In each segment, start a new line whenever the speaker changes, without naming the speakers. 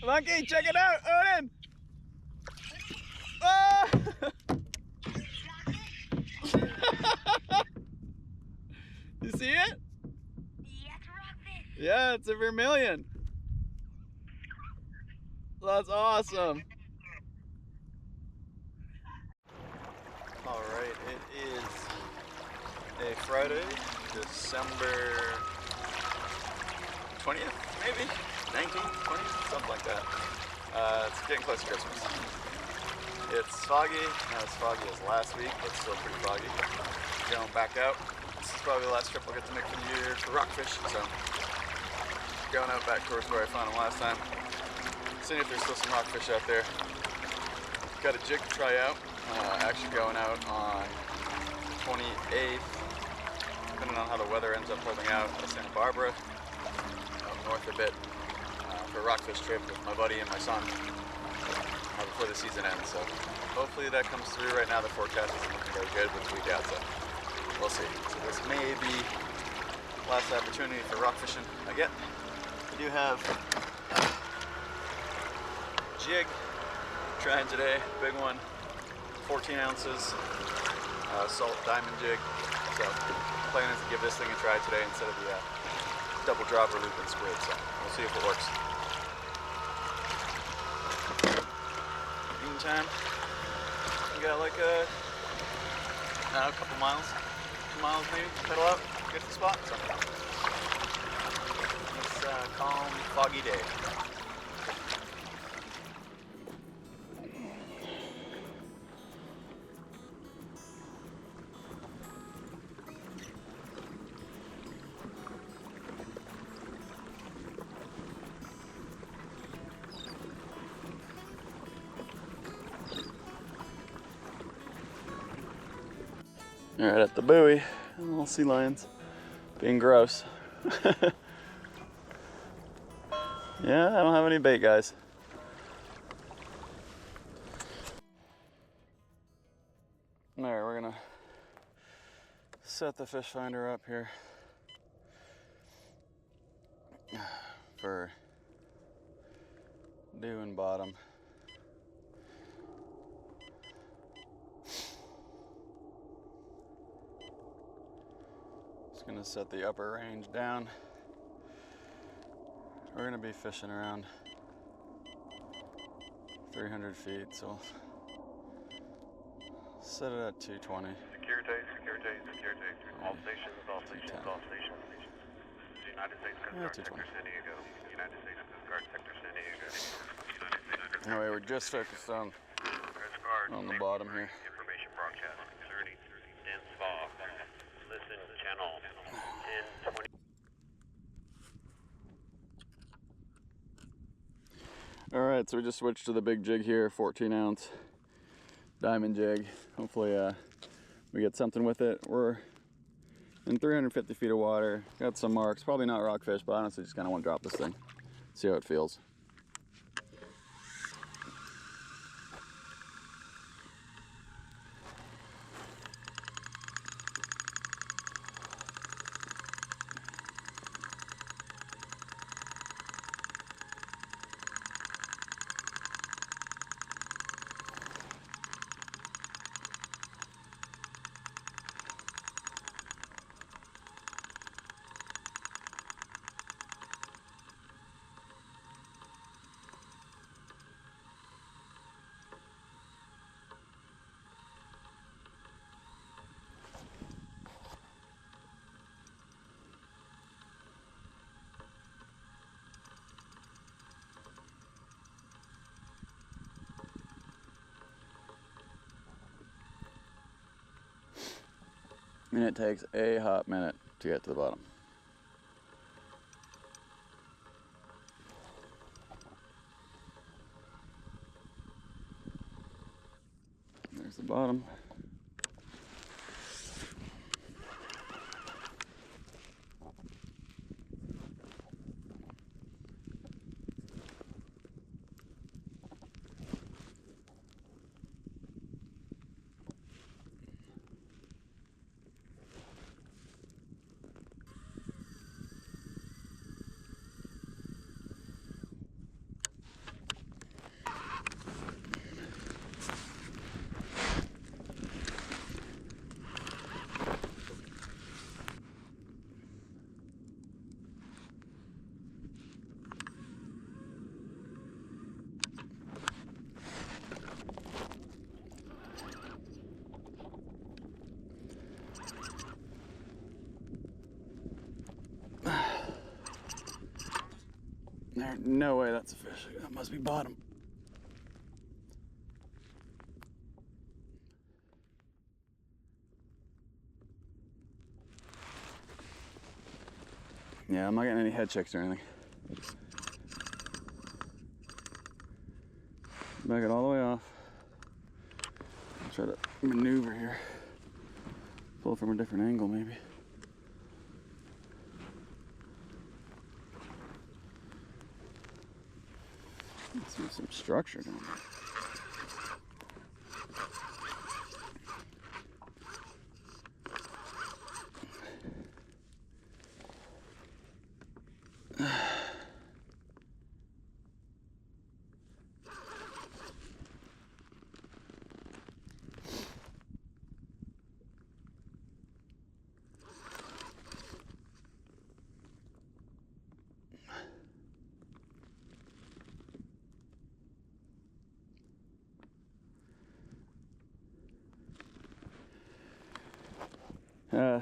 Monkey, check it out, Odin! Oh! You see it? Yeah, it's a vermilion. That's awesome. All right, it is a Friday, December 20th, maybe? 19th, 20th, something like that. It's getting close to Christmas. It's foggy, not as foggy as last week, but still pretty foggy. Going back out. This is probably the last trip I'll get to make for the year for rockfish, so going out back towards where I found them last time. Seeing if there's still some rockfish out there. Got a jig to try out. Actually going out on the 28th, depending on how the weather ends up holding out, to Santa Barbara, up north a bit, for a rockfish trip with my buddy and my son before the season ends. So hopefully that comes through. Right now the forecast isn't looking very good with the week out, so we'll see. So this may be the last opportunity for rockfishing I get. I do have jig trying today, big one, 14 ounces, salt diamond jig. So plan is to give this thing a try today instead of the double dropper loop and squid. So we'll see if it works. Meantime, we got like a couple miles, 2 miles maybe, pedal out, get to the spot. So it's a calm, foggy day. All right, at the buoy, little sea lions being gross. Yeah, I don't have any bait, guys. All right, we're gonna set the fish finder up here for dew and bottom. Just gonna set the upper range down. We're gonna be fishing around 300 feet, so set it at 220.
Security. All stations. United States Coast Guard Sector San Diego. United States Coast Guard Sector San Diego.
Anyway, we're just focused on the bottom here.
Information broadcast concerning dense fog. Listen to channel 1020.
All right, so we just switched to the big jig here, 14 ounce diamond jig. Hopefully we get something with it. We're in 350 feet of water. Got some marks, probably not rockfish, but honestly just kind of want to drop this thing, see how it feels. And it takes a hot minute to get to the bottom. There's the bottom. There's no way that's a fish. That must be bottom. Yeah, I'm not getting any head checks or anything. Back it all the way off. Try to maneuver here. Pull from a different angle, maybe. Let's see some structure down there.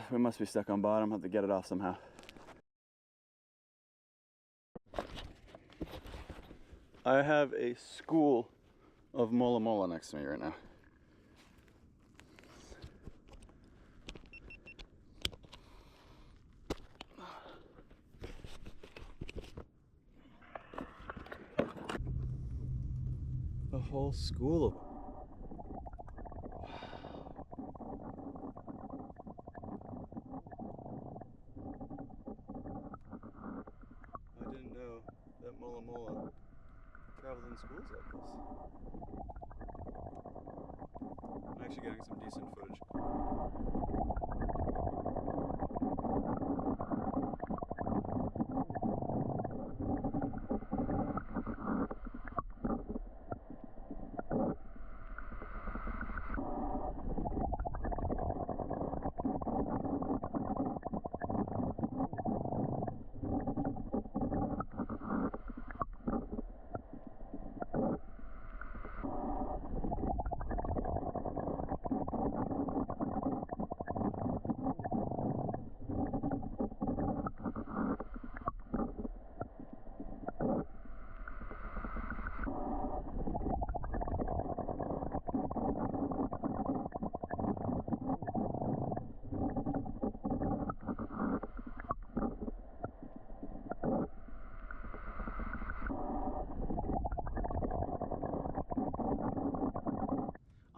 We must be stuck on bottom. Have to get it off somehow. I have a school of Mola Mola next to me right now. A whole school of I didn't know that Mola Mola traveled in schools like this. I'm actually getting some decent footage.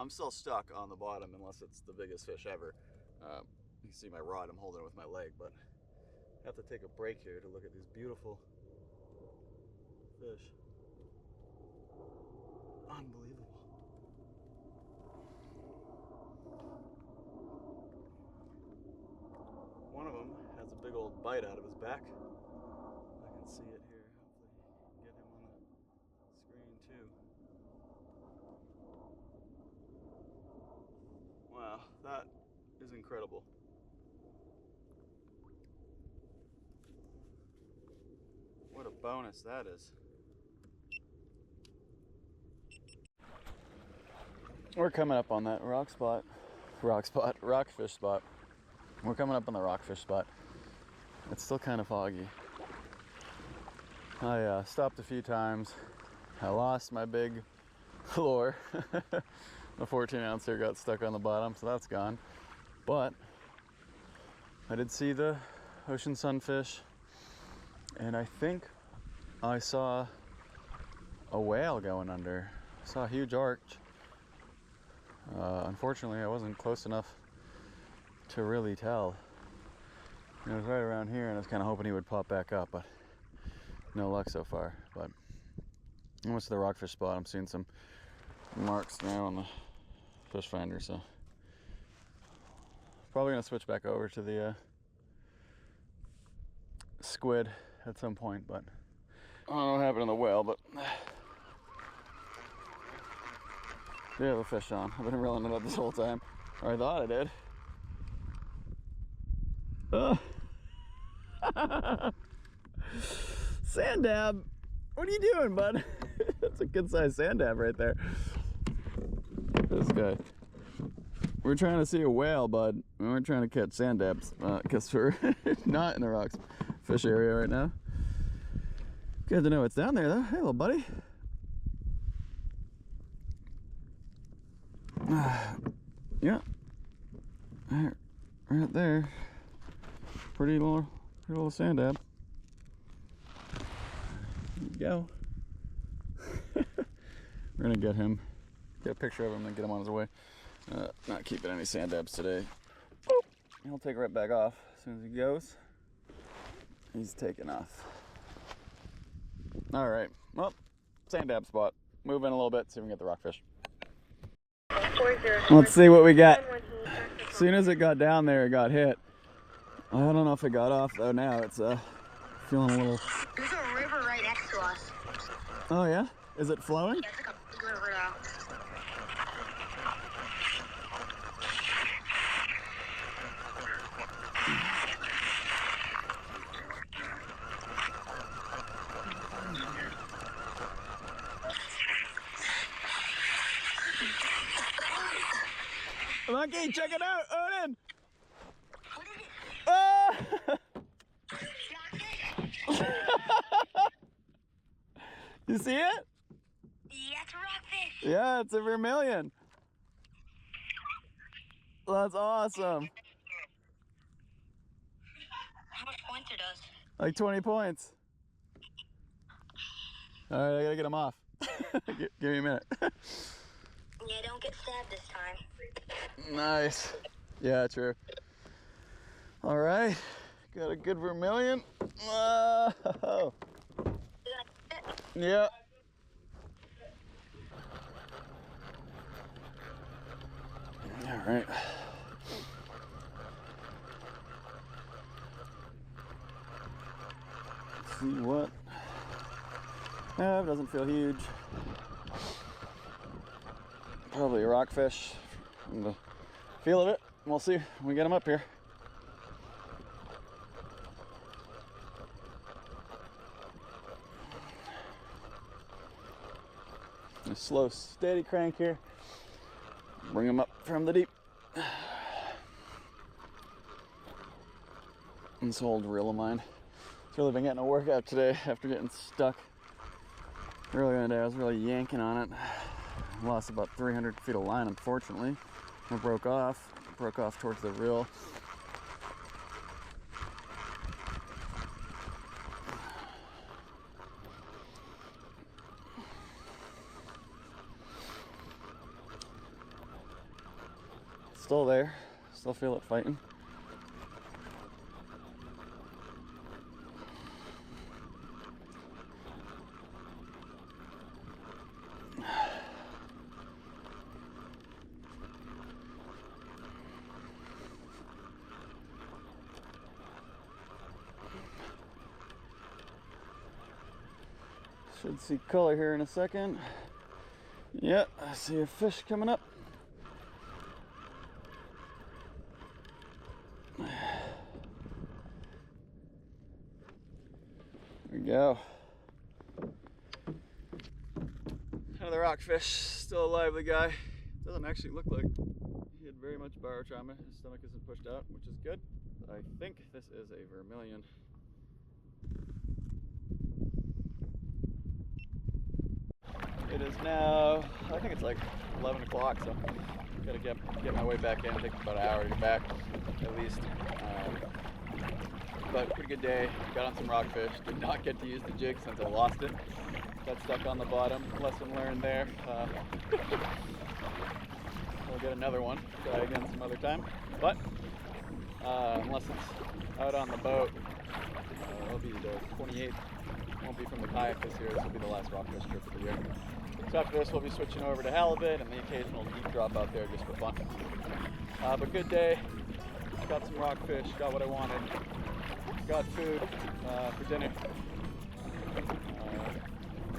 I'm still stuck on the bottom unless it's the biggest fish ever. You can see my rod I'm holding with my leg, but I have to take a break here to look at these beautiful fish. Unbelievable. One of them has a big old bite out of his back. I can see it here. Hopefully you can get him on the screen too. Wow, that is incredible. What a bonus that is. We're coming up on that rockfish spot. We're coming up on the rockfish spot. It's still kind of foggy. I stopped a few times. I lost my big lure. The 14 ouncer got stuck on the bottom, so that's gone. But I did see the ocean sunfish, and I think I saw a whale going under. I saw a huge arch. Unfortunately, I wasn't close enough to really tell. It was right around here, and I was kind of hoping he would pop back up, but no luck so far. But almost to the rockfish spot, I'm seeing some marks now on the fish finder, so probably gonna switch back over to the squid at some point. But I don't know what happened to the whale, but they have a fish on. I've been reeling it up this whole time, or I thought I did. Sand dab, what are you doing, bud? That's a good sized sand dab right there. This guy. We're trying to see a whale, bud. We weren't trying to catch sand dabs, because we're not in the rocks fish area right now. Good to know it's down there though. Hey, little buddy. Yeah. Right there. Pretty little sand dab. There you go. We're gonna get a picture of him and get him on his way. Not keeping any sand dabs today. Oh, he'll take right back off as soon as he goes. He's taking off. All right, well, sand dab spot. Move in a little bit, see if we can get the rockfish. Let's see what we got. As soon as it got down there, it got hit. I don't know if it got off though. Now it's feeling a little.
There's a river right next to us.
Oh yeah? Is it flowing?
Yeah, it's like a big river now.
Monkey, check it out, Odin! You see it?
Yeah, it's a rockfish.
Yeah, it's a vermilion. That's awesome.
How much points it does?
Like 20 points. All right, I gotta get him off. Give me a minute.
Yeah, don't get stabbed this time.
Nice. Yeah, true. All right, got a good vermilion. Whoa. Yeah. All right. Let's see what. It doesn't feel huge. Probably a rockfish. And the feel of it. We'll see when we get them up here. A slow, steady crank here. Bring them up from the deep. This old reel of mine. It's really been getting a workout today after getting stuck earlier in the day. I was really yanking on it. Lost about 300 feet of line, unfortunately. It broke off towards the reel. Still there, still feel it fighting. Should see color here in a second. Yep, I see a fish coming up. There we go. Another rockfish, still a lively guy. Doesn't actually look like he had very much barotrauma. His stomach isn't pushed out, which is good. But I think this is a vermilion. It is now, I think it's like 11 o'clock, so gotta get my way back in. It takes about an hour to get back, at least. But pretty good day. Got on some rockfish. Did not get to use the jig since I lost it. Got stuck on the bottom. Lesson learned there. We'll get another one. Try again some other time. But unless it's out on the boat, it'll be the 28th. Won't be from the kayak this year. This will be the last rockfish trip of the year. So after this, we'll be switching over to halibut and the occasional deep drop out there just for fun. But good day. Got some rockfish. Got what I wanted. Got food for dinner.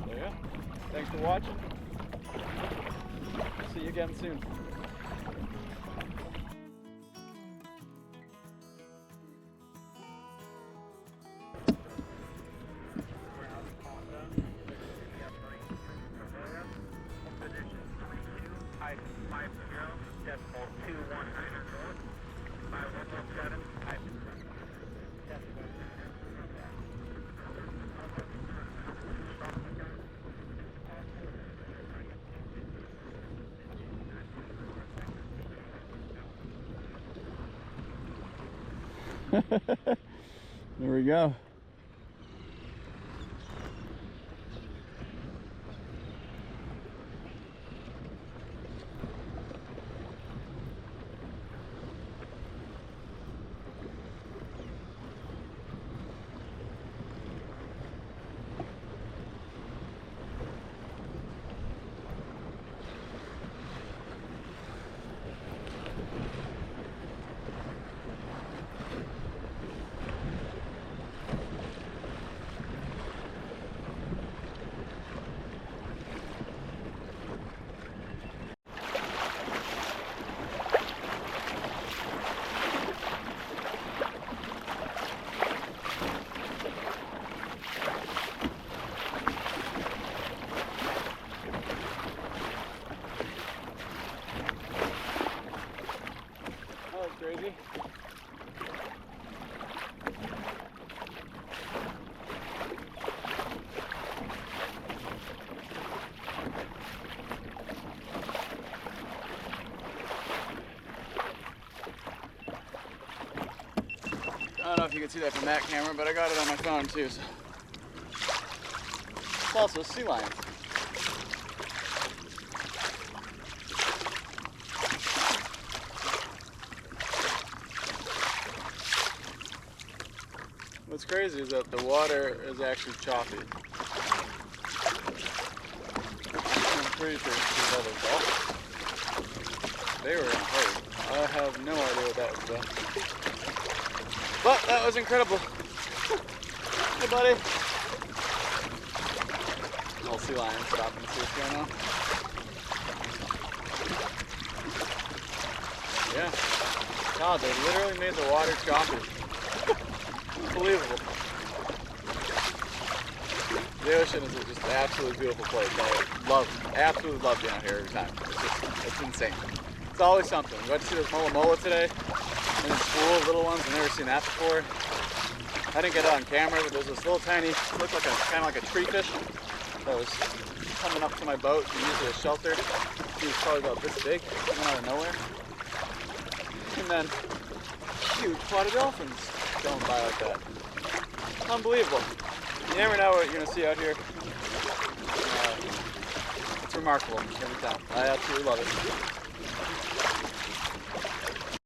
So yeah. Thanks for watching. See you again soon. There we go. Crazy. I don't know if you can see that from that camera, but I got it on my phone too. So. It's also sea lions. What's crazy is that the water is actually choppy. I'm pretty sure these other dolphins, they were in a hurry. I have no idea what that was about. But that was incredible. Hey buddy. Little sea lion stopping to see what's going on. Yeah. God, they literally made the water choppy. Unbelievable. The ocean is just an absolutely beautiful place. I absolutely love being out here every time. It's insane. It's always something. We got to see this Mola Mola today. And the school, little ones, I've never seen that before. I didn't get it on camera, but there's this little tiny, looked like kind of like a tree fish that was coming up to my boat and used it as shelter. He was probably about this big, coming out of nowhere. And then huge pot of dolphins going by like that. Unbelievable. You never know what you're going to see out here. It's remarkable every time. I absolutely love it.